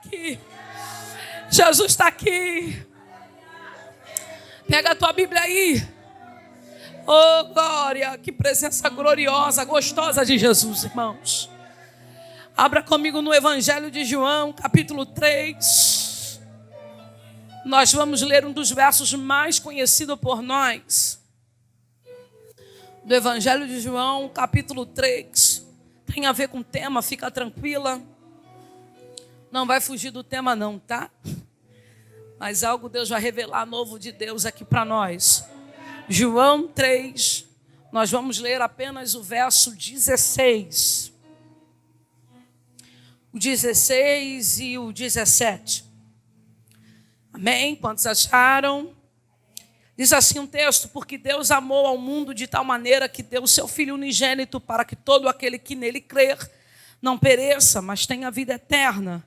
aqui. Jesus está aqui. Pega a tua Bíblia aí. Oh, glória, que presença gloriosa, gostosa de Jesus, irmãos. Abra comigo no Evangelho de João, capítulo 3. Nós vamos ler um dos versos mais conhecidos por nós. Do Evangelho de João, capítulo 3. Tem a ver com o tema, fica tranquila. Não vai fugir do tema não, tá? Mas algo Deus vai revelar novo de Deus aqui para nós. João 3, nós vamos ler apenas o verso 16. O 16 e o 17. Amém? Quantos acharam? Diz assim um texto: porque Deus amou ao mundo de tal maneira que deu o seu Filho unigênito para que todo aquele que nele crer não pereça, mas tenha vida eterna.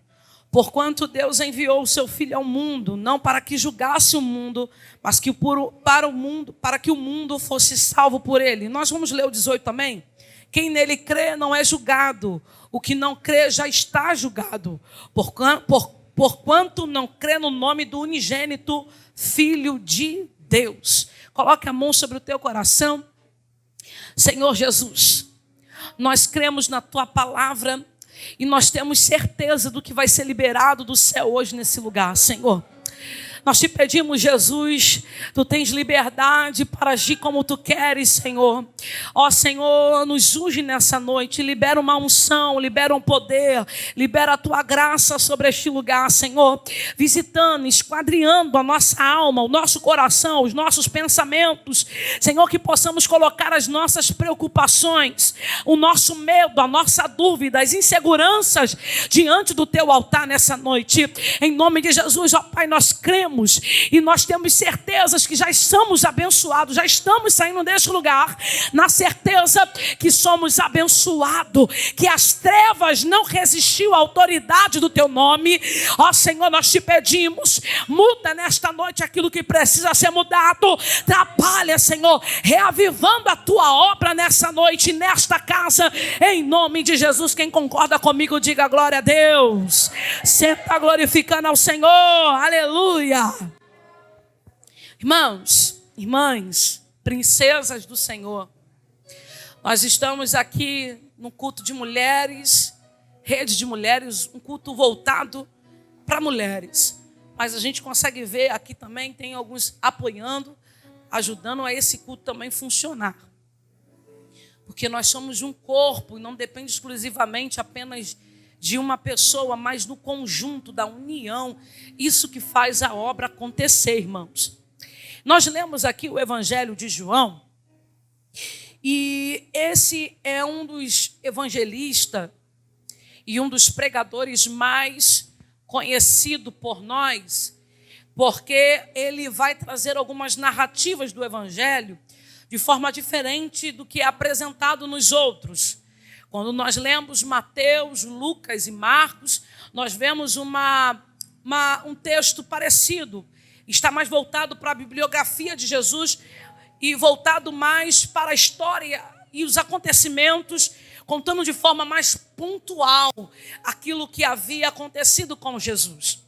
Porquanto Deus enviou o seu Filho ao mundo, não para que julgasse o mundo, mas para que o mundo fosse salvo por ele. Nós vamos ler o 18 também. Quem nele crê não é julgado, o que não crê já está julgado, porquanto não crê no nome do unigênito Filho de Deus. Coloque a mão sobre o teu coração. Senhor Jesus, nós cremos na tua palavra e nós temos certeza do que vai ser liberado do céu hoje nesse lugar, Senhor. Nós te pedimos, Jesus, tu tens liberdade para agir como tu queres, Senhor. Ó Senhor, nos unge nessa noite, libera uma unção, libera um poder, libera a tua graça sobre este lugar, Senhor. Visitando, esquadriando a nossa alma, o nosso coração, os nossos pensamentos. Senhor, que possamos colocar as nossas preocupações, o nosso medo, a nossa dúvida, as inseguranças diante do teu altar nessa noite. Em nome de Jesus, ó Pai, nós cremos e nós temos certezas que já estamos abençoados, já estamos saindo deste lugar na certeza que somos abençoados, que as trevas não resistiu à autoridade do teu nome. Ó Senhor, nós te pedimos, muda nesta noite aquilo que precisa ser mudado, trabalha, Senhor, reavivando a tua obra nessa noite, nesta casa, em nome de Jesus. Quem concorda comigo, diga glória a Deus. Senta glorificando ao Senhor, aleluia. Irmãos, irmãs, princesas do Senhor, nós estamos aqui no culto de mulheres, rede de mulheres, um culto voltado para mulheres. Mas a gente consegue ver aqui também, tem alguns apoiando, ajudando a esse culto também funcionar. Porque nós somos um corpo e não depende exclusivamente apenas de uma pessoa, mas no conjunto da união. Isso que faz a obra acontecer, irmãos. Nós lemos aqui o Evangelho de João, e esse é um dos evangelistas e um dos pregadores mais conhecido por nós, porque ele vai trazer algumas narrativas do Evangelho de forma diferente do que é apresentado nos outros. Quando nós lemos Mateus, Lucas e Marcos, nós vemos um texto parecido. Está mais voltado para a bibliografia de Jesus e voltado mais para a história e os acontecimentos, contando de forma mais pontual aquilo que havia acontecido com Jesus.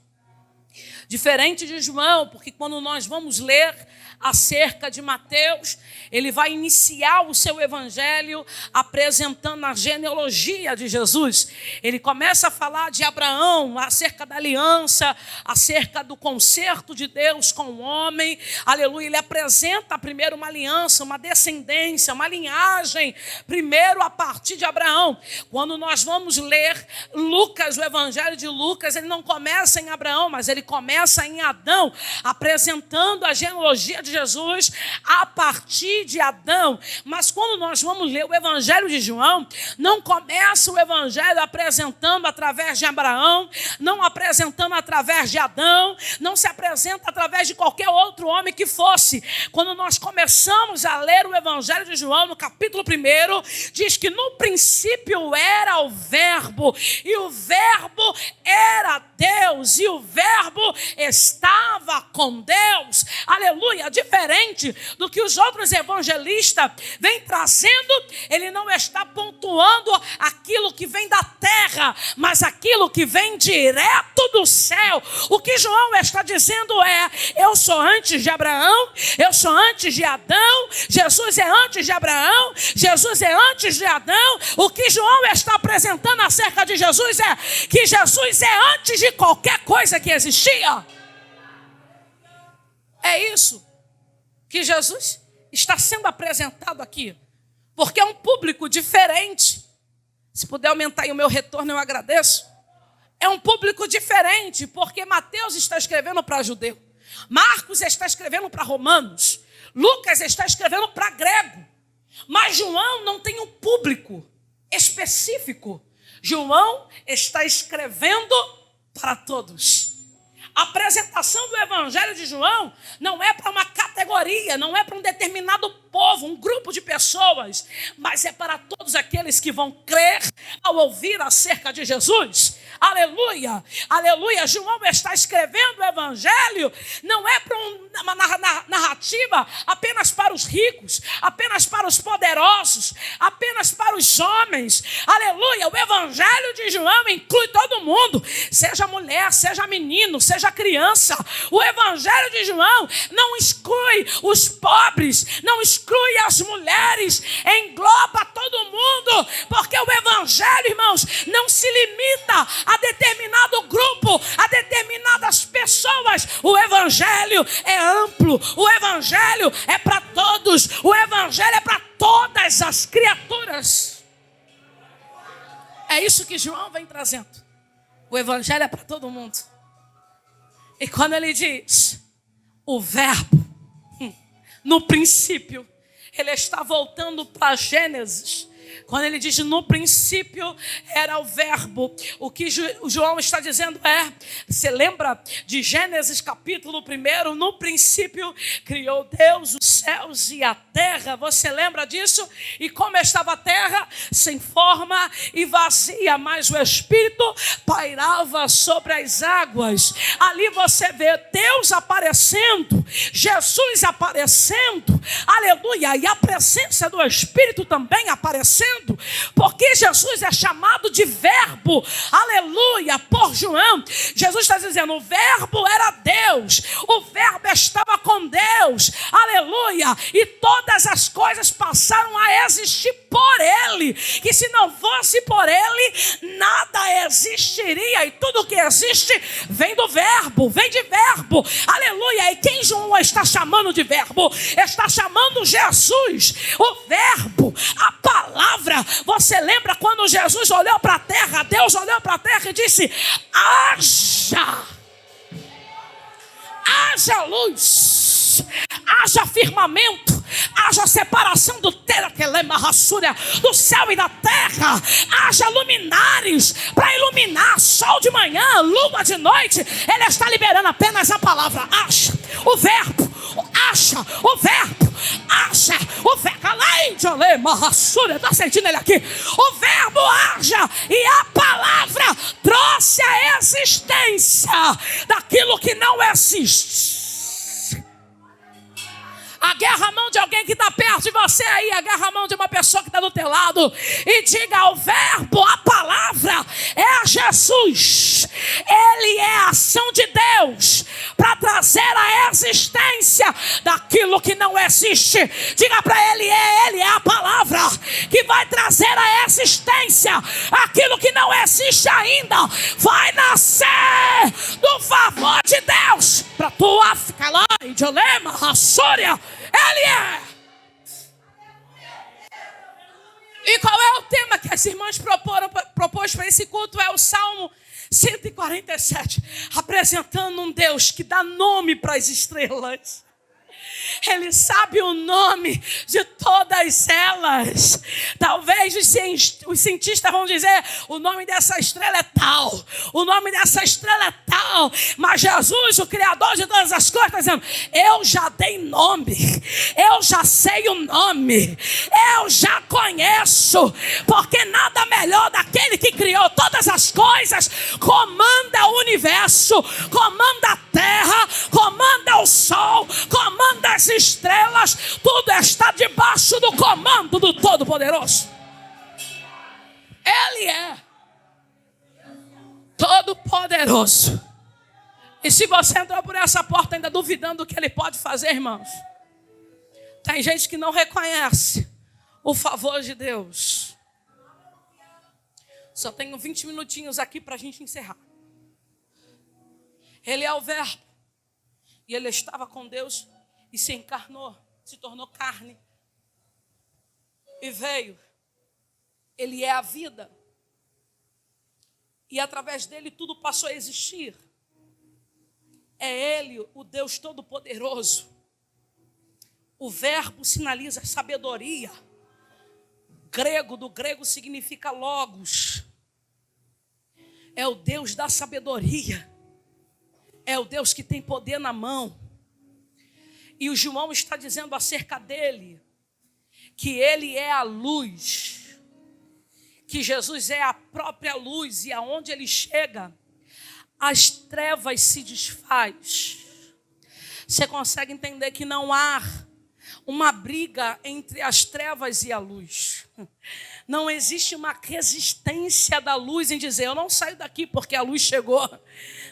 Diferente de João, porque quando nós vamos ler acerca de Mateus, ele vai iniciar o seu evangelho apresentando a genealogia de Jesus. Ele começa a falar de Abraão, acerca da aliança, acerca do concerto de Deus com o homem. Aleluia, ele apresenta primeiro uma aliança, uma descendência, uma linhagem, primeiro a partir de Abraão. Quando nós vamos ler Lucas, o evangelho de Lucas, ele não começa em Abraão, mas ele começa em Adão, apresentando a genealogia de Jesus a partir de Adão. Mas quando nós vamos ler o evangelho de João, não começa o evangelho apresentando através de Abraão, não apresentando através de Adão, não se apresenta através de qualquer outro homem que fosse. Quando nós começamos a ler o evangelho de João, no capítulo 1, diz que no princípio era o verbo, e o verbo era Deus, e o verbo estava com Deus. Aleluia, diferente do que os outros evangelistas vêm trazendo, ele não está pontuando aquilo que vem da terra, mas aquilo que vem direto do céu. O que João está dizendo é: eu sou antes de Abraão, eu sou antes de Adão, Jesus é antes de Abraão, Jesus é antes de Adão. O que João está apresentando acerca de Jesus é que Jesus é antes de qualquer coisa que existia. É isso que Jesus está sendo apresentado aqui, porque é um público diferente. Se puder aumentar aí o meu retorno, eu agradeço. É um público diferente, porque Mateus está escrevendo para judeu, Marcos está escrevendo para romanos, Lucas está escrevendo para grego. Mas João não tem um público específico. João está escrevendo para todos. A apresentação do Evangelho de João não é para uma categoria, não é para um determinado povo, um grupo de pessoas, mas é para todos aqueles que vão crer ao ouvir acerca de Jesus. Aleluia, aleluia. João está escrevendo o Evangelho, não é para uma narrativa apenas para os ricos, apenas para os poderosos, apenas para os homens. Aleluia, o Evangelho de João inclui todo mundo, seja mulher, seja menino, seja criança. O Evangelho de João não exclui os pobres, não exclui as mulheres, engloba todo mundo, porque o Evangelho, irmãos, não se limita a determinado grupo, a determinadas pessoas. O Evangelho é amplo, o Evangelho é para todos, o Evangelho é para todas as criaturas. É isso que João vem trazendo. O Evangelho é para todo mundo. E quando ele diz o verbo, no princípio, ele está voltando para Gênesis. Quando ele diz no princípio era o verbo, o que o João está dizendo é, você lembra de Gênesis capítulo 1? No princípio criou Deus os céus e a terra. Você lembra disso? E como estava a terra? Sem forma e vazia, mas o Espírito pairava sobre as águas. Ali você vê Deus aparecendo, Jesus aparecendo, aleluia, e a presença do Espírito também aparecendo. Porque Jesus é chamado de verbo, aleluia, por João. Jesus está dizendo, o verbo era Deus, o verbo estava com Deus, aleluia, e todas as coisas passaram a existir por ele, que se não fosse por ele, nada existiria, e tudo que existe vem do verbo, vem de verbo, aleluia. E quem João está chamando de verbo? Está chamando Jesus, o verbo, a palavra. Você lembra quando Jesus olhou para a terra, Deus olhou para a terra e disse, haja luz, haja firmamento, haja separação do do céu e da terra, haja luminares para iluminar, sol de manhã, lua de noite. Ele está liberando apenas a palavra, haja, o verbo, haja, o verbo, haja, o verbo, está sentindo ele aqui? O verbo haja, e a palavra trouxe a existência daquilo que não existe. Agarra a mão de alguém que está perto de você aí, agarra a mão de uma pessoa que está do teu lado e diga, o verbo, a palavra é Jesus. Ele é a ação de Deus para trazer a existência daquilo que não existe. Diga para ele é a palavra que vai trazer a existência aquilo que não existe ainda. Vai nascer do favor de Deus para tua Ficalá, Idiolema, Rassúria. Ele é. E qual é o tema que as irmãs propôs para esse culto? É o Salmo 147, apresentando um Deus que dá nome para as estrelas. Ele sabe o nome de todas elas. Talvez os cientistas vão dizer, o nome dessa estrela é tal, o nome dessa estrela é tal, mas Jesus, o Criador de todas as coisas, está dizendo, eu já dei nome, eu já sei o nome, eu já conheço, porque nada melhor daquele que criou todas as coisas, comanda o universo, comanda a terra, comanda o sol, comanda as estrelas, tudo está debaixo do comando do Todo-Poderoso. Ele é Todo-Poderoso. E se você entrar por essa porta ainda duvidando do que Ele pode fazer, irmãos, tem gente que não reconhece o favor de Deus. Só tenho 20 minutinhos aqui para a gente encerrar. Ele é o Verbo. E Ele estava com Deus e se encarnou, se tornou carne. E veio. Ele é a vida. E através dele tudo passou a existir. É Ele, o Deus Todo-Poderoso. O verbo sinaliza sabedoria. Do grego significa logos. É o Deus da sabedoria. É o Deus que tem poder na mão. E o João está dizendo acerca dele que ele é a luz. Que Jesus é a própria luz. E aonde ele chega, as trevas se desfaz. Você consegue entender que não há uma briga entre as trevas e a luz. Não existe uma resistência da luz em dizer, eu não saio daqui porque a luz chegou.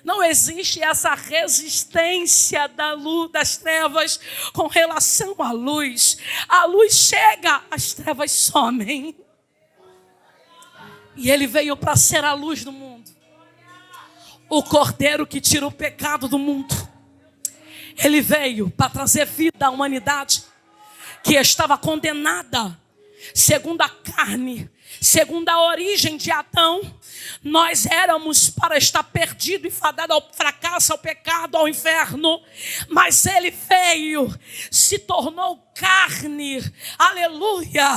Não existe essa resistência da luz, das trevas com relação à luz. A luz chega, as trevas somem. E Ele veio para ser a luz do mundo. O Cordeiro que tira o pecado do mundo. Ele veio para trazer vida à humanidade que estava condenada, segundo a carne, segundo a origem de Adão. Nós éramos para estar perdido e fadado ao fracasso, ao pecado, ao inferno. Mas Ele veio, se tornou carne, aleluia.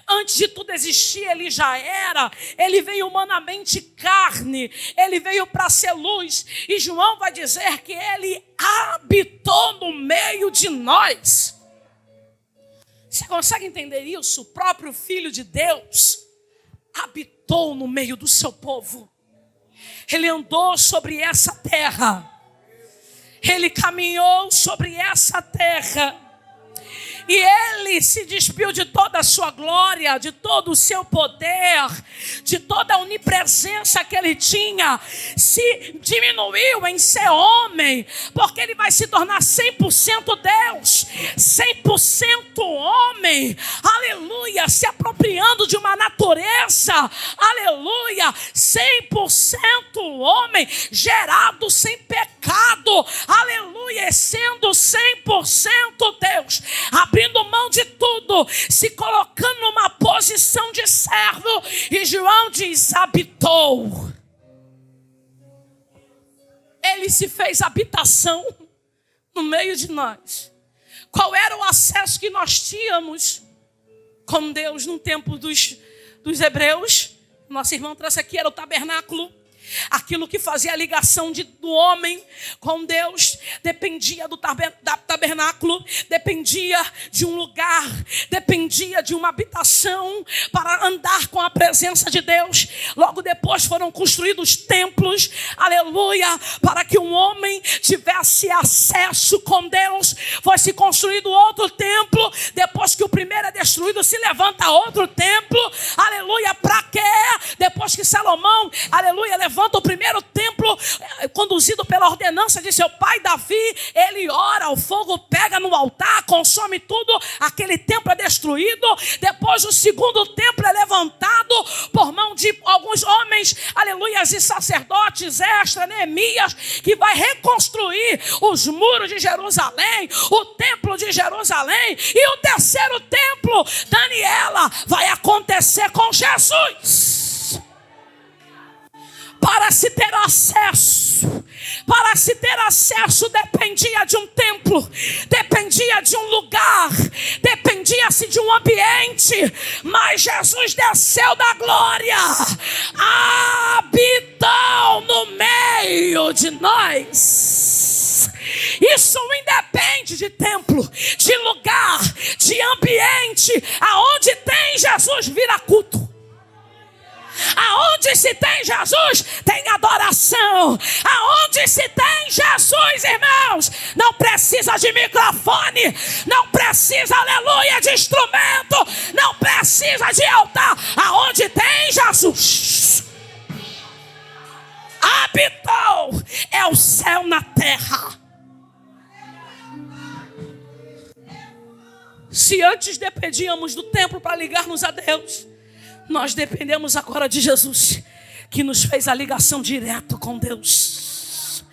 Antes de tudo existir, Ele já era. Ele veio humanamente carne, Ele veio para ser luz. E João vai dizer que Ele habitou no meio de nós. Você consegue entender isso? O próprio Filho de Deus habitou no meio do seu povo. Ele andou sobre essa terra. Ele caminhou sobre essa terra. E Ele se despiu de toda a sua glória, de todo o seu poder, de toda a onipresença que Ele tinha. Se diminuiu em ser homem, porque Ele vai se tornar 100% Deus, 100% homem, aleluia, se apropriando de uma natureza, aleluia, 100% homem, gerado sem pecado, aleluia, sendo 100% Deus, abrindo mão de tudo, se colocando numa posição de servo. E João diz, habitou. Ele se fez habitação no meio de nós. Qual era o acesso que nós tínhamos com Deus no tempo dos hebreus? Nossa irmã trouxe aqui, era o tabernáculo. Aquilo que fazia a ligação do homem com Deus dependia do tabernáculo, dependia de um lugar, dependia de uma habitação para andar com a presença de Deus. Logo depois foram construídos templos, aleluia, para que um homem tivesse acesso com Deus. Foi-se construído outro templo, depois que o primeiro é destruído, se levanta outro templo, aleluia, para quê? Depois que Salomão, aleluia, levanta o primeiro templo, conduzido pela ordenança de seu pai Davi, ele ora, o fogo pega no altar, consome tudo, aquele templo é destruído. Depois o segundo templo é levantado por mão de alguns homens, aleluia, e sacerdotes, Esdras, Neemias, que vai reconstruir os muros de Jerusalém, o templo de Jerusalém. E o terceiro templo, Daniela, vai acontecer com Jesus. Para se ter acesso, dependia de um templo, dependia de um lugar, dependia-se de um ambiente. Mas Jesus desceu da glória, habitou no meio de nós. Isso independe de templo, de lugar, de ambiente. Aonde tem Jesus, vira culto. Aonde se tem Jesus, tem adoração. Aonde se tem Jesus, irmãos, não precisa de microfone, não precisa, aleluia, de instrumento, não precisa de altar. Aonde tem Jesus, habitou, é o céu na terra. Se antes dependíamos do templo para ligarmos a Deus, nós dependemos agora de Jesus, que nos fez a ligação direto com Deus.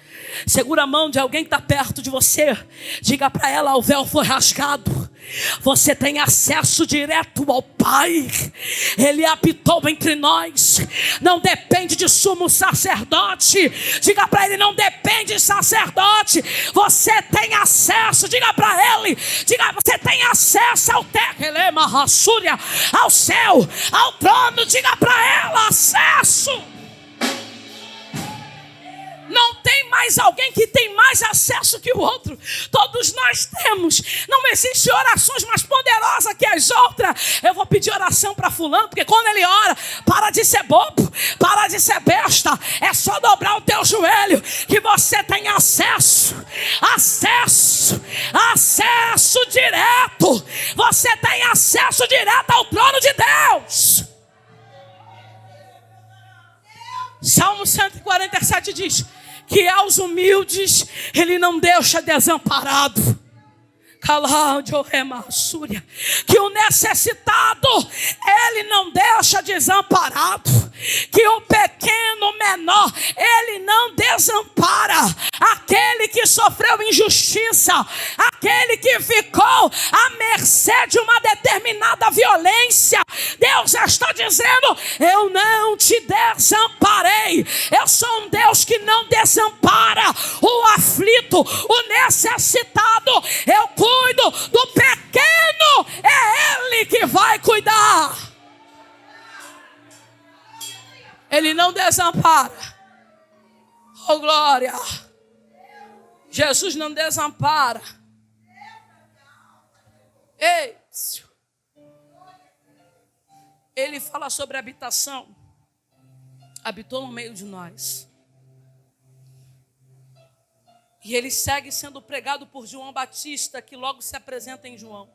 Segura a mão de alguém que está perto de você. Diga para ela: o véu foi rasgado. Você tem acesso direto ao Pai. Ele habitou entre nós. Não depende de sumo sacerdote. Diga para ele: não depende de sacerdote. Você tem acesso. Diga para ele: diga, você tem acesso ao ao céu, ao trono. Diga para ela: acesso. Não tem mais alguém que tem mais acesso que o outro. Todos nós temos. Não existe orações mais poderosas que as outras. Eu vou pedir oração para fulano, porque quando ele ora, para de ser bobo, para de ser besta. É só dobrar o teu joelho que você tem acesso. Acesso direto. Você tem acesso direto ao trono de Deus. Salmo 147 diz que aos humildes Ele não deixa desamparado. Que o necessitado Ele não deixa desamparado. Que o pequeno, menor, Ele não desampara. Aquele que sofreu injustiça, aquele que ficou à mercê de uma determinada violência, Deus está dizendo: eu não te desamparei. Eu sou um Deus que não desampara o aflito, o necessitado. Eu cuido do pequeno, é Ele que vai cuidar. Ele não desampara. Oh, glória. Jesus não desampara. Ei. Ele fala sobre habitação. Habitou no meio de nós. E ele segue sendo pregado por João Batista, que logo se apresenta em João.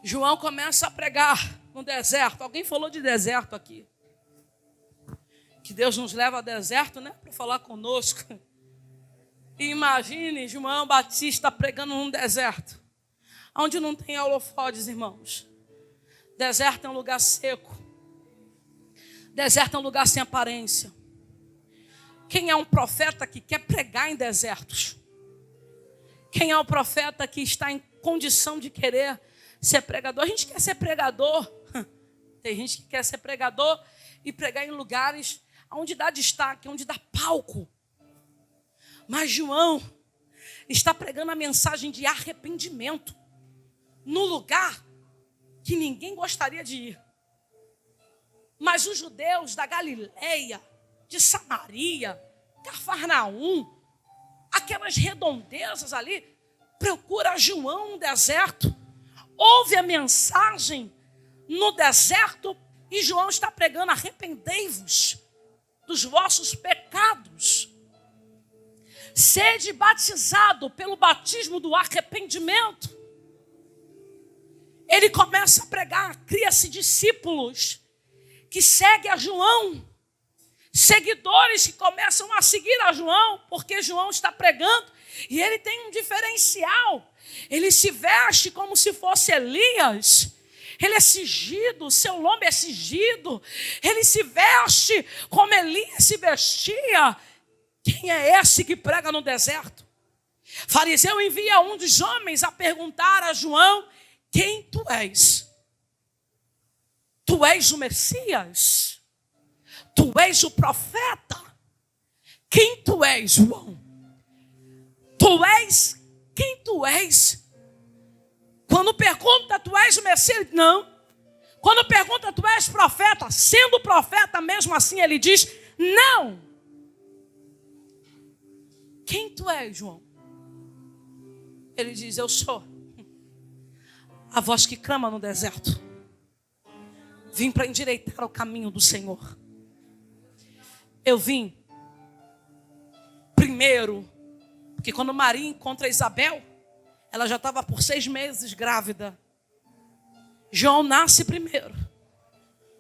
João começa a pregar no deserto. Alguém falou de deserto aqui? Que Deus nos leva ao deserto, né? Para falar conosco. E imagine João Batista pregando num deserto. Onde não tem holofotes, irmãos. Deserto é um lugar seco. Deserto é um lugar sem aparência. Quem é um profeta que quer pregar em desertos? Quem é o profeta que está em condição de querer ser pregador? A gente quer ser pregador. Tem gente que quer ser pregador e pregar em lugares onde dá destaque, onde dá palco. Mas João está pregando a mensagem de arrependimento no lugar que ninguém gostaria de ir. Mas os judeus da Galileia, de Samaria, Cafarnaum, aquelas redondezas ali, procura João no deserto. Ouve a mensagem no deserto e João está pregando: arrependei-vos dos vossos pecados. Sede batizado pelo batismo do arrependimento. Ele começa a pregar, cria-se discípulos que seguem a João. Seguidores que começam a seguir a João, porque João está pregando e ele tem um diferencial. Ele se veste como se fosse Elias. Ele é cingido, seu lombo é cingido. Ele se veste como Elias se vestia. Quem é esse que prega no deserto? Fariseu envia um dos homens a perguntar a João: quem tu és? Tu és o Messias? Tu és o profeta? Quem tu és, João? Tu és quem tu és? Quando pergunta, tu és o Messias? Não. Quando pergunta, tu és profeta? Sendo profeta, mesmo assim, ele diz, não. Quem tu és, João? Ele diz, eu sou a voz que clama no deserto. Vim para endireitar o caminho do Senhor. Eu vim primeiro, porque quando Maria encontra Isabel, ela já estava por 6 meses grávida. João nasce primeiro.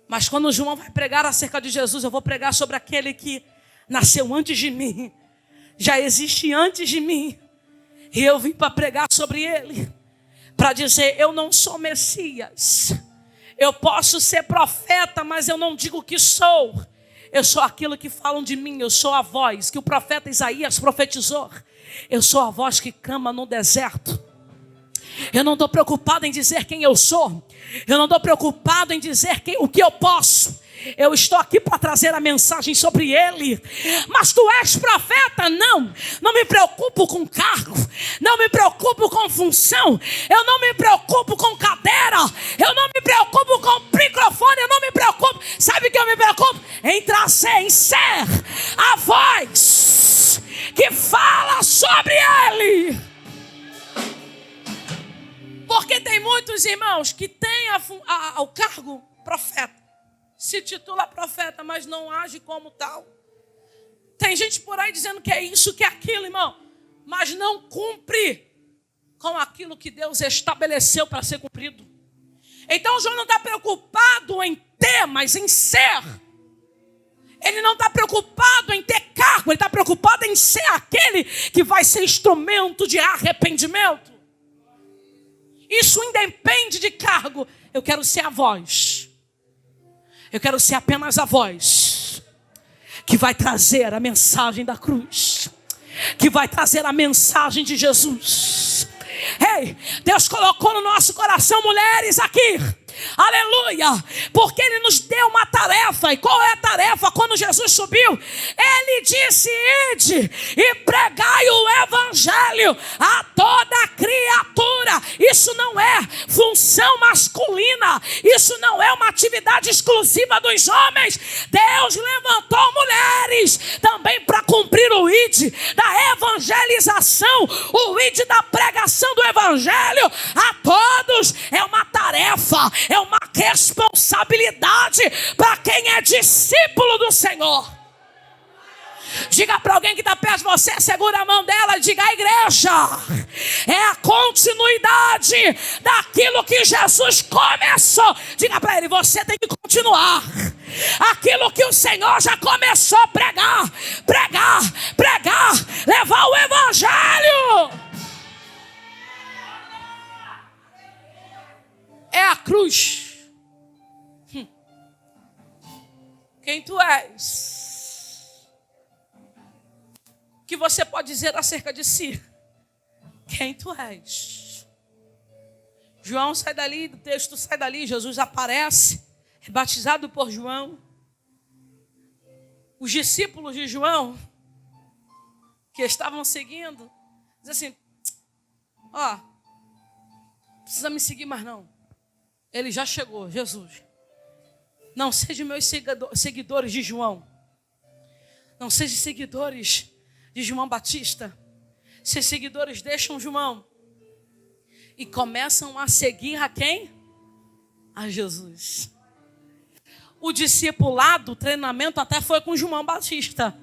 Mas quando João vai pregar acerca de Jesus, eu vou pregar sobre aquele que nasceu antes de mim, já existe antes de mim. E eu vim para pregar sobre ele, para dizer: eu não sou Messias. Eu posso ser profeta, mas eu não digo que sou. Eu sou aquilo que falam de mim. Eu sou a voz que o profeta Isaías profetizou. Eu sou a voz que clama no deserto. Eu não estou preocupado em dizer quem eu sou. Eu não estou preocupado em dizer o que eu posso. Eu estou aqui para trazer a mensagem sobre ele. Mas tu és profeta? Não. Não me preocupo com cargo. Não me preocupo com função. Eu não me preocupo com cadeira. Eu não me preocupo com microfone. Eu não me preocupo. Sabe o que eu me preocupo? Em trazer, em ser a voz que fala sobre ele. Porque tem muitos irmãos que têm o cargo profeta. Se titula profeta, mas não age como tal. Tem gente por aí dizendo que é isso, que é aquilo, irmão. Mas não cumpre com aquilo que Deus estabeleceu para ser cumprido. Então João não está preocupado em ter, mas em ser. Ele não está preocupado em ter cargo. Ele está preocupado em ser aquele que vai ser instrumento de arrependimento. Isso independe de cargo. Eu quero ser a voz. Eu quero ser apenas a voz que vai trazer a mensagem da cruz, que vai trazer a mensagem de Jesus. Ei, Deus colocou no nosso coração mulheres aqui. Aleluia, porque Ele nos deu uma tarefa. E qual é a tarefa? Quando Jesus subiu, Ele disse: ide e pregai o evangelho a toda criatura. Isso não é função masculina. Isso não é uma atividade exclusiva dos homens. Deus levantou mulheres também para cumprir o ide da evangelização, o ide da pregação do evangelho a todos. É uma tarefa, é uma responsabilidade para quem é discípulo do Senhor. Diga para alguém que está perto de você, segura a mão dela e diga: a igreja é a continuidade daquilo que Jesus começou. Diga para ele: você tem que continuar aquilo que o Senhor já começou a pregar, levar o evangelho. É a cruz. Quem tu és? O que você pode dizer acerca de si? Quem tu és? João sai dali, o texto sai dali, Jesus aparece, é batizado por João. Os discípulos de João, que estavam seguindo, dizem assim: ó, precisa me seguir mais não. Ele já chegou, Jesus. Não sejam meus seguidores de João. Não sejam seguidores de João Batista. Seus seguidores deixam João e começam a seguir a quem? A Jesus. O discipulado, o treinamento até foi com João Batista,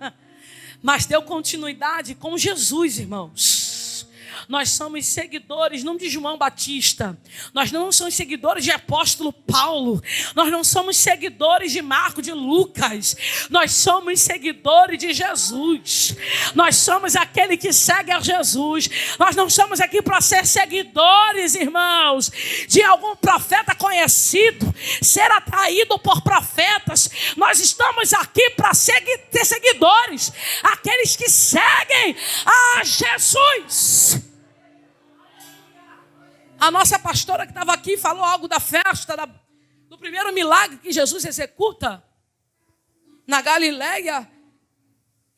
mas deu continuidade com Jesus, irmãos. Nós somos seguidores não de João Batista. Nós não somos seguidores de apóstolo Paulo. Nós não somos seguidores de Marco, de Lucas. Nós somos seguidores de Jesus. Nós somos aquele que segue a Jesus. Nós não estamos aqui para ser seguidores, irmãos, de algum profeta conhecido, ser atraído por profetas. Nós estamos aqui para ter seguidores, aqueles que seguem a Jesus. A nossa pastora que estava aqui falou algo da festa, do primeiro milagre que Jesus executa na Galileia.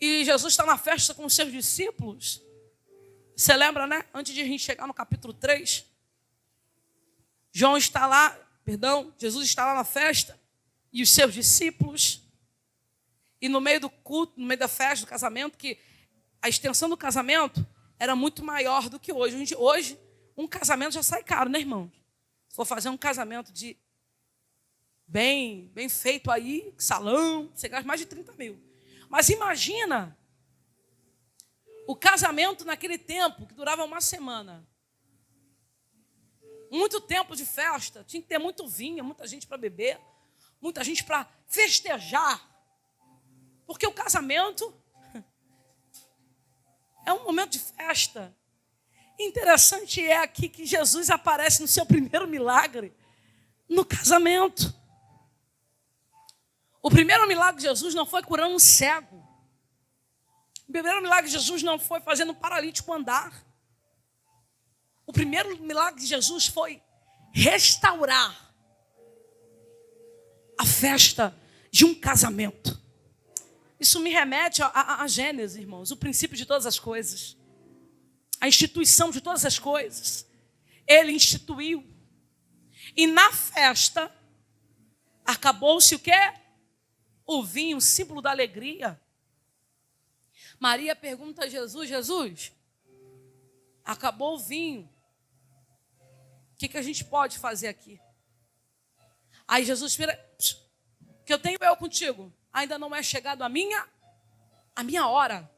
E Jesus está na festa com os seus discípulos. Você lembra, né? Antes de a gente chegar no capítulo 3. Jesus está lá na festa. E os seus discípulos. E no meio do culto, no meio da festa, do casamento, que a extensão do casamento era muito maior do que hoje. Hoje, um casamento já sai caro, né, irmão? Se for fazer um casamento de bem feito aí, salão, você gasta mais de 30 mil. Mas imagina o casamento naquele tempo, que durava uma semana. Muito tempo de festa, tinha que ter muito vinho, muita gente para beber, muita gente para festejar. Porque o casamento é um momento de festa. Interessante é aqui que Jesus aparece no seu primeiro milagre, no casamento. O primeiro milagre de Jesus não foi curando um cego. O primeiro milagre de Jesus não foi fazendo um paralítico andar. O primeiro milagre de Jesus foi restaurar a festa de um casamento. Isso me remete a Gênesis, irmãos, o princípio de todas as coisas. A instituição de todas as coisas. Ele instituiu. E na festa, acabou-se o quê? O vinho, símbolo da alegria. Maria pergunta a Jesus, Jesus, acabou o vinho. O que a gente pode fazer aqui? Aí Jesus vira, que eu tenho eu contigo. Ainda não é chegado a minha hora.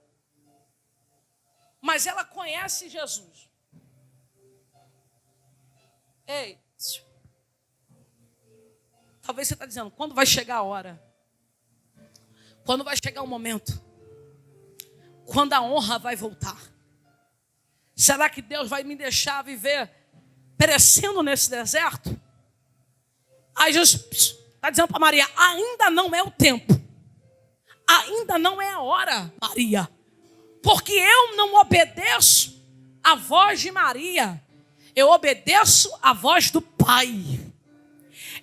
Mas ela conhece Jesus. Ei, talvez você está dizendo, quando vai chegar a hora? Quando vai chegar o momento? Quando a honra vai voltar? Será que Deus vai me deixar viver perecendo nesse deserto? Aí Jesus está dizendo para Maria, ainda não é o tempo. Ainda não é a hora, Maria. Porque eu não obedeço a voz de Maria. Eu obedeço a voz do Pai.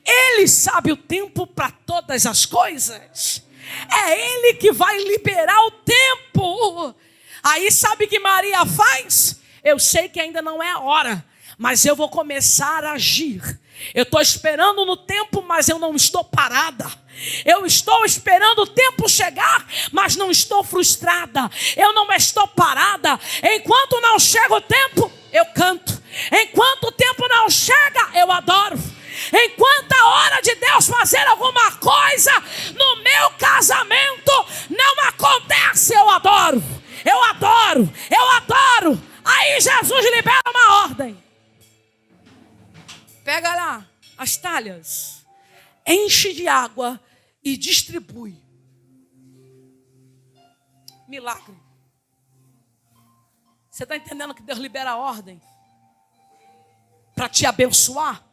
Ele sabe o tempo para todas as coisas. É Ele que vai liberar o tempo. Aí sabe o que Maria faz? Eu sei que ainda não é a hora, mas eu vou começar a agir. Eu estou esperando no tempo, mas eu não estou parada. Eu estou esperando o tempo chegar, mas não estou frustrada. Eu não estou parada. Enquanto não chega o tempo, eu canto. Enquanto o tempo não chega, eu adoro. Enquanto a hora de Deus fazer alguma coisa no meu casamento não acontece, eu adoro. Eu adoro. Eu adoro. Aí Jesus libera uma ordem. Pega lá as talhas, enche de água e distribui. Milagre. Você está entendendo que Deus libera a ordem para te abençoar?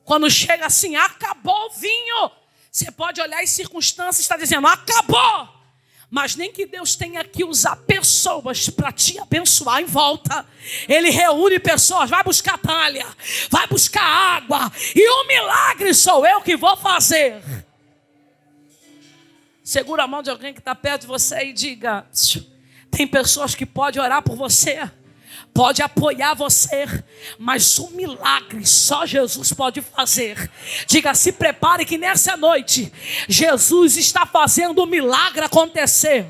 Quando chega assim, acabou o vinho. Você pode olhar as circunstâncias e está dizendo, acabou. Mas nem que Deus tenha que usar pessoas para te abençoar em volta. Ele reúne pessoas, vai buscar talha, vai buscar água. E o milagre sou eu que vou fazer. Segura a mão de alguém que está perto de você e diga, tem pessoas que podem orar por você, pode apoiar você, mas o milagre só Jesus pode fazer. Diga, se prepare que nessa noite Jesus está fazendo o milagre acontecer.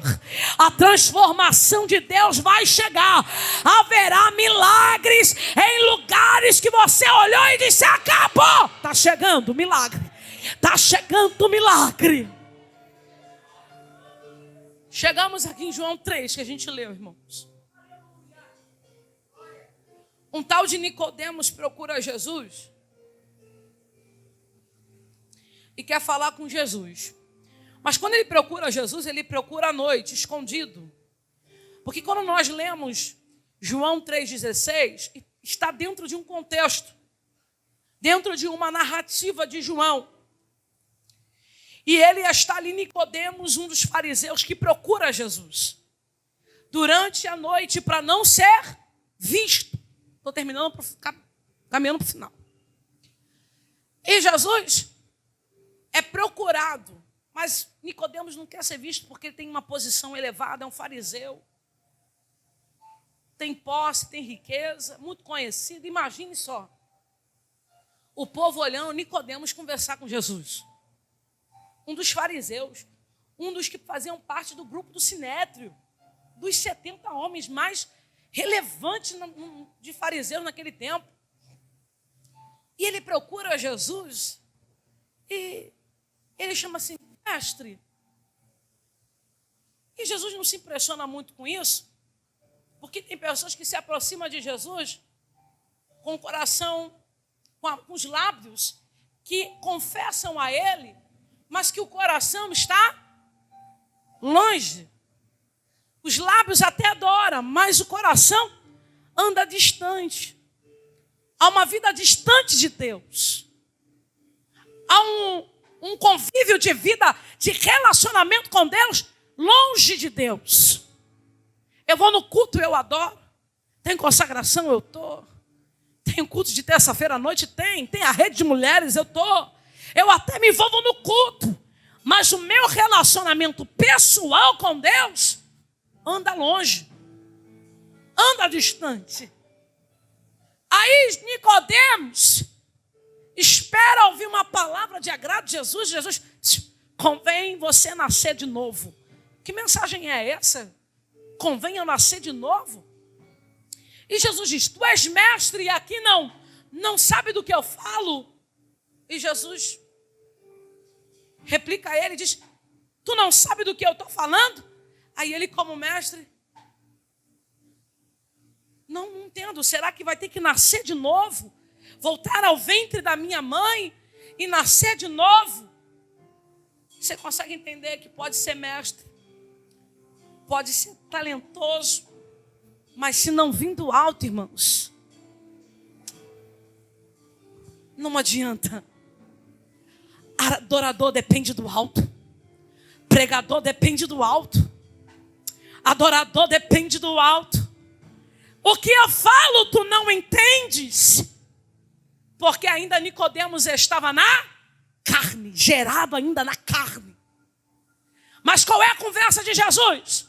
A transformação de Deus vai chegar. Haverá milagres em lugares que você olhou e disse, acabou. Está chegando o milagre. Está chegando o milagre. Chegamos aqui em João 3, que a gente leu, irmãos. Um tal de Nicodemos procura Jesus e quer falar com Jesus. Mas quando ele procura Jesus, ele procura à noite, escondido. Porque quando nós lemos João 3,16, está dentro de um contexto, dentro de uma narrativa de João. E ele está ali, Nicodemos, um dos fariseus que procura Jesus durante a noite para não ser visto. Estou terminando para ficar caminhando para o final. E Jesus é procurado, mas Nicodemos não quer ser visto porque ele tem uma posição elevada, é um fariseu. Tem posse, tem riqueza, muito conhecido. Imagine só. O povo olhando Nicodemos conversar com Jesus. Um dos fariseus, um dos que faziam parte do grupo do Sinédrio, dos 70 homens mais relevante de fariseus naquele tempo. E ele procura Jesus E ele chama assim, mestre. E Jesus não se impressiona muito com isso, porque tem pessoas que se aproximam de Jesus com o coração, com os lábios, que confessam a Ele, mas que o coração está longe. Os lábios até adoram, mas o coração anda distante. Há uma vida distante de Deus. Há um convívio de vida, de relacionamento com Deus, longe de Deus. Eu vou no culto, eu adoro. Tem consagração, eu estou. Tem um culto de terça-feira à noite? Tem a rede de mulheres, eu estou. Eu até me envolvo no culto. Mas o meu relacionamento pessoal com Deus anda longe. Anda distante. Aí Nicodemos espera ouvir uma palavra de agrado de Jesus. Jesus, convém você nascer de novo. Que mensagem é essa? Convém eu nascer de novo? E Jesus diz, tu és mestre e aqui não sabe do que eu falo. E Jesus replica a ele e diz, tu não sabe do que eu estou falando? Aí ele, como mestre, não entendo, será que vai ter que nascer de novo? Voltar ao ventre da minha mãe e nascer de novo? Você consegue entender que pode ser mestre, pode ser talentoso, mas se não vir do alto, irmãos, não adianta. Adorador depende do alto. Pregador depende do alto. Adorador depende do alto. O que eu falo, tu não entendes. Porque ainda Nicodemos estava na carne, gerado ainda na carne. Mas qual é a conversa de Jesus?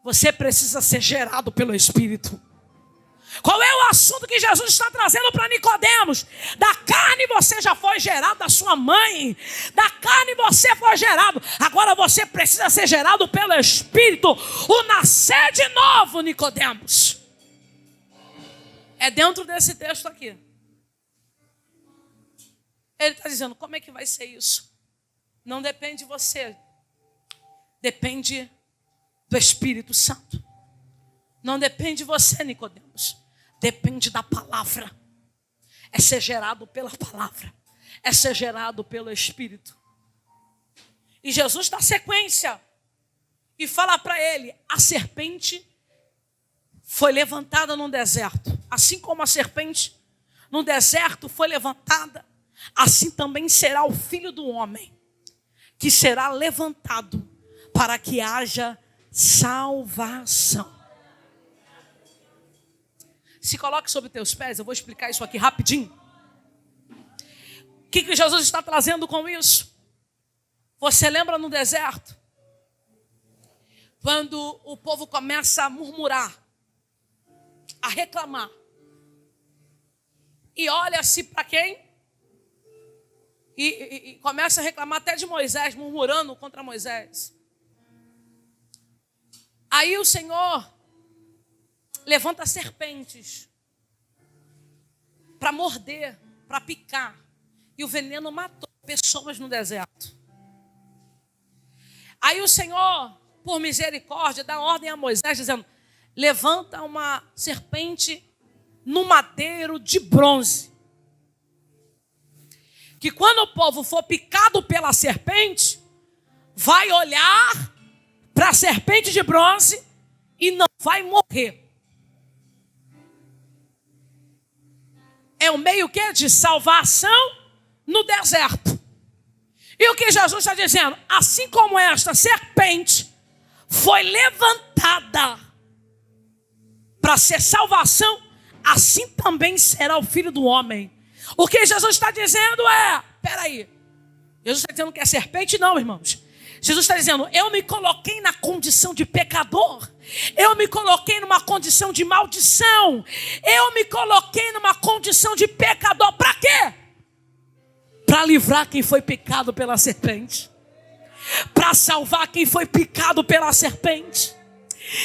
Você precisa ser gerado pelo Espírito. Qual é o assunto que Jesus está trazendo para Nicodemos? Da carne você já foi gerado, da sua mãe. Da carne você foi gerado. Agora você precisa ser gerado pelo Espírito. O nascer de novo, Nicodemos. É dentro desse texto aqui. Ele está dizendo, como é que vai ser isso? Não depende de você. Depende do Espírito Santo. Não depende de você, Nicodemos. Depende da palavra. É ser gerado pela palavra. É ser gerado pelo Espírito. E Jesus dá sequência e fala para ele, a serpente foi levantada no deserto. Assim como a serpente no deserto foi levantada, assim também será o Filho do Homem, que será levantado para que haja salvação. Se coloque sobre teus pés, eu vou explicar isso aqui rapidinho. O que Jesus está trazendo com isso? Você lembra no deserto? Quando o povo começa a murmurar, a reclamar. E olha-se para quem? E começa a reclamar até de Moisés, murmurando contra Moisés. Aí o Senhor levanta serpentes para morder, para picar. E o veneno matou pessoas no deserto. Aí o Senhor, por misericórdia, dá ordem a Moisés, dizendo, levanta uma serpente no madeiro de bronze. Que quando o povo for picado pela serpente, vai olhar para a serpente de bronze e não vai morrer. É um meio que de salvação no deserto. E o que Jesus está dizendo? Assim como esta serpente foi levantada para ser salvação, assim também será o Filho do Homem. O que Jesus está dizendo é, peraí, Jesus está dizendo que é serpente? Não, irmãos. Jesus está dizendo, eu me coloquei na condição de pecador. Eu me coloquei numa condição de maldição. Eu me coloquei numa condição de pecador. Para quê? Para livrar quem foi picado pela serpente. Para salvar quem foi picado pela serpente.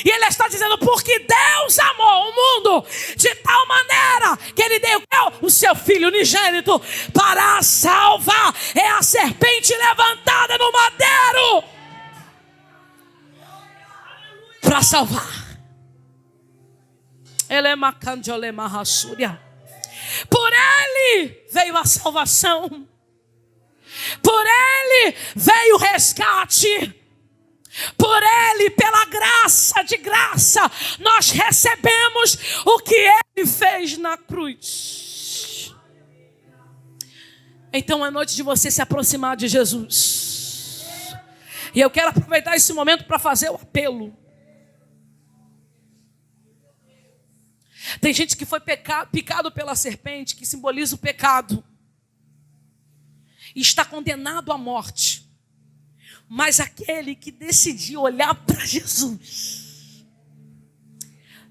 E ele está dizendo, porque Deus amou o mundo de tal maneira que ele deu o seu Filho unigênito para salvar. É a serpente levantada no madeiro para salvar. Ele é macandiolema rassúria. Por ele veio a salvação. Por ele veio o resgate. Por ele, pela graça de graça, nós recebemos o que ele fez na cruz. Então é noite de você se aproximar de Jesus. E eu quero aproveitar esse momento para fazer o apelo. Tem gente que foi picado pela serpente, que simboliza o pecado, e está condenado à morte. Mas aquele que decidiu olhar para Jesus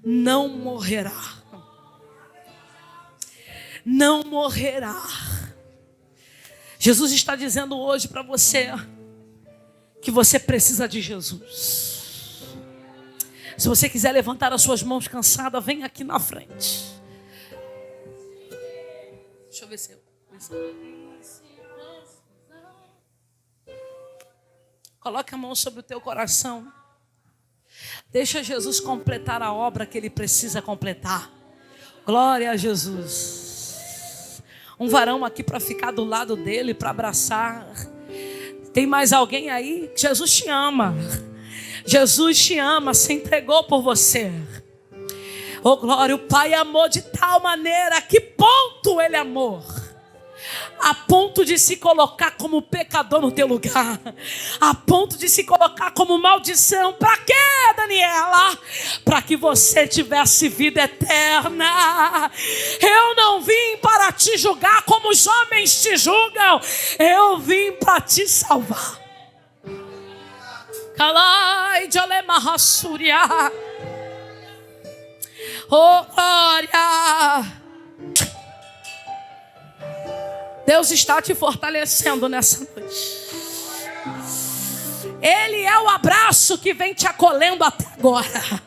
não morrerá. Não morrerá. Jesus está dizendo hoje para você que você precisa de Jesus. Se você quiser levantar as suas mãos cansada, vem aqui na frente. Deixa eu ver se eu... Coloque a mão sobre o teu coração. Deixa Jesus completar a obra que ele precisa completar. Glória a Jesus. Um varão aqui para ficar do lado dele, para abraçar. Tem mais alguém aí? Jesus te ama. Jesus te ama, se entregou por você. Oh glória, o Pai amou de tal maneira. A que ponto ele amou? A ponto de se colocar como pecador no teu lugar. A ponto de se colocar como maldição. Para quê, Daniela? Para que você tivesse vida eterna. Eu não vim para te julgar como os homens te julgam. Eu vim para te salvar. Calai de Alemarrassúria. Oh glória. Deus está te fortalecendo nessa noite. Ele é o abraço que vem te acolhendo até agora.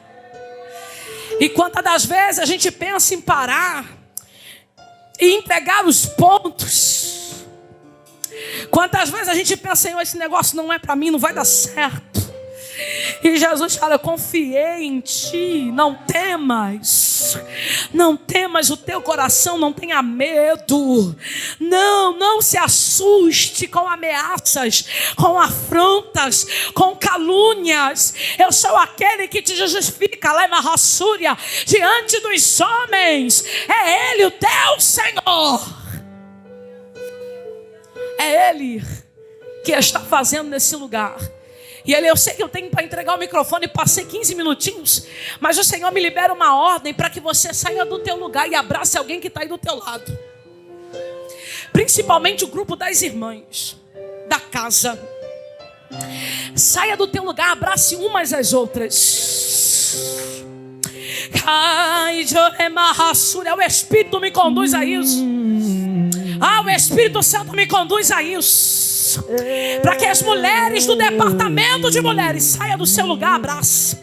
E quantas das vezes a gente pensa em parar e entregar os pontos. Quantas vezes a gente pensa, Senhor, esse negócio não é para mim, não vai dar certo. E Jesus fala, eu confiei em ti, não temas. Não temas, o teu coração não tenha medo. Não se assuste com ameaças, com afrontas, com calúnias. Eu sou aquele que te justifica, leva rassúria diante dos homens. É Ele o teu Senhor. É Ele que está fazendo nesse lugar. E ele, eu sei que eu tenho para entregar o microfone, passei 15 minutinhos, mas o Senhor me libera uma ordem para que você saia do teu lugar e abrace alguém que está aí do teu lado. Principalmente o grupo das irmãs da casa. Saia do teu lugar, abrace umas às outras. O Espírito me conduz a isso. O Espírito Santo me conduz a isso. Para que as mulheres do departamento de mulheres saiam do seu lugar, abraçem,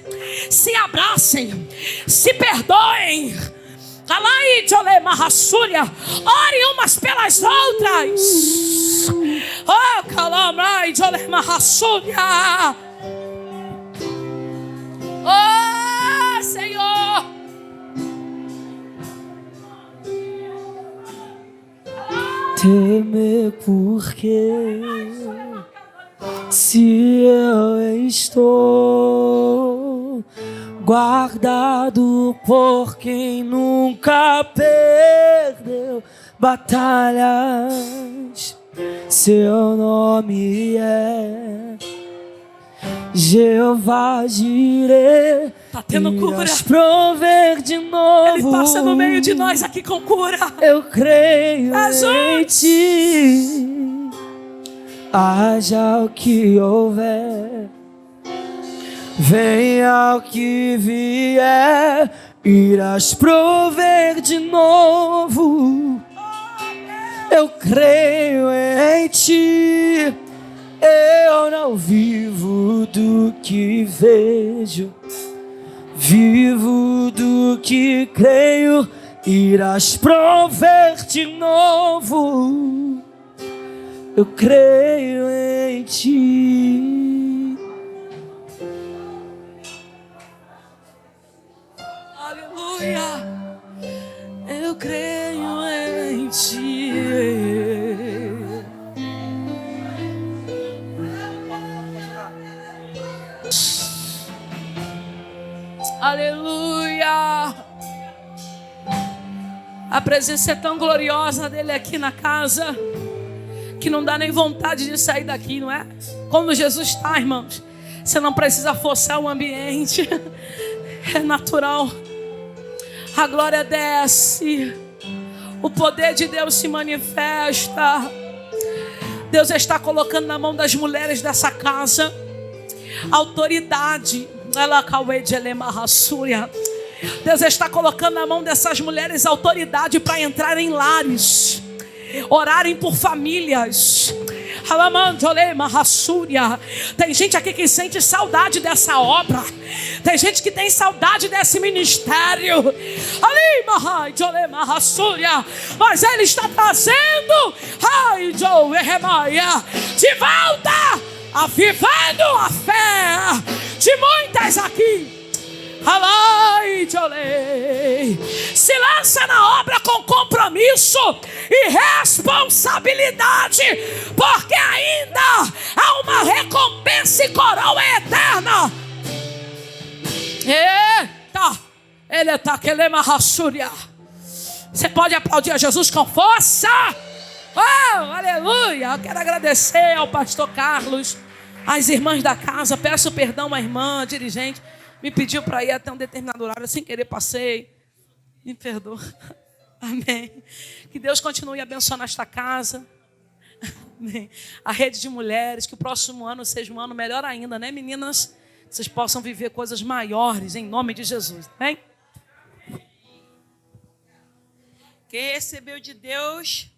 se abracem, se perdoem. Orem umas pelas outras. Oh, calamai de Olemarrassúria. Oh, Senhor. Temer porque se eu estou guardado por quem nunca perdeu batalhas, seu nome é Jeová Jireh. Tá tendo cura. Prover de novo. Ele passa no meio de nós aqui com cura. Eu creio em ti. Haja o que houver, venha o que vier, irás prover de novo. Eu creio em ti. Eu não vivo do que vejo, Vivo do que creio, irás prover de novo. Eu creio em ti. Aleluia. Eu creio em ti. Aleluia. A presença é tão gloriosa dele aqui na casa que não dá nem vontade de sair daqui, não é? Como Jesus está, irmãos. Você não precisa forçar o ambiente. É natural. A glória desce. O poder de Deus se manifesta. Deus está colocando na mão das mulheres dessa casa autoridade. Deus está colocando na mão dessas mulheres autoridade para entrar em lares, orarem por famílias. Tem gente aqui que sente saudade dessa obra. Tem gente que tem saudade desse ministério. Mas Ele está trazendo de volta, avivando a fé de muitas aqui. Se lança na obra com compromisso e responsabilidade, porque ainda há uma recompensa e coroa eterna. Eita, ele está querendo rassúria. Você pode aplaudir a Jesus com força? Oh, aleluia. Eu quero agradecer ao pastor Carlos, às irmãs da casa. Peço perdão à irmã, a dirigente. Me pediu para ir até um determinado horário. Sem querer passei. Me perdoa. Amém. Que Deus continue abençoando esta casa. Amém. A rede de mulheres. Que o próximo ano seja um ano melhor ainda, né, meninas? Que vocês possam viver coisas maiores em nome de Jesus. Amém? Quem recebeu de Deus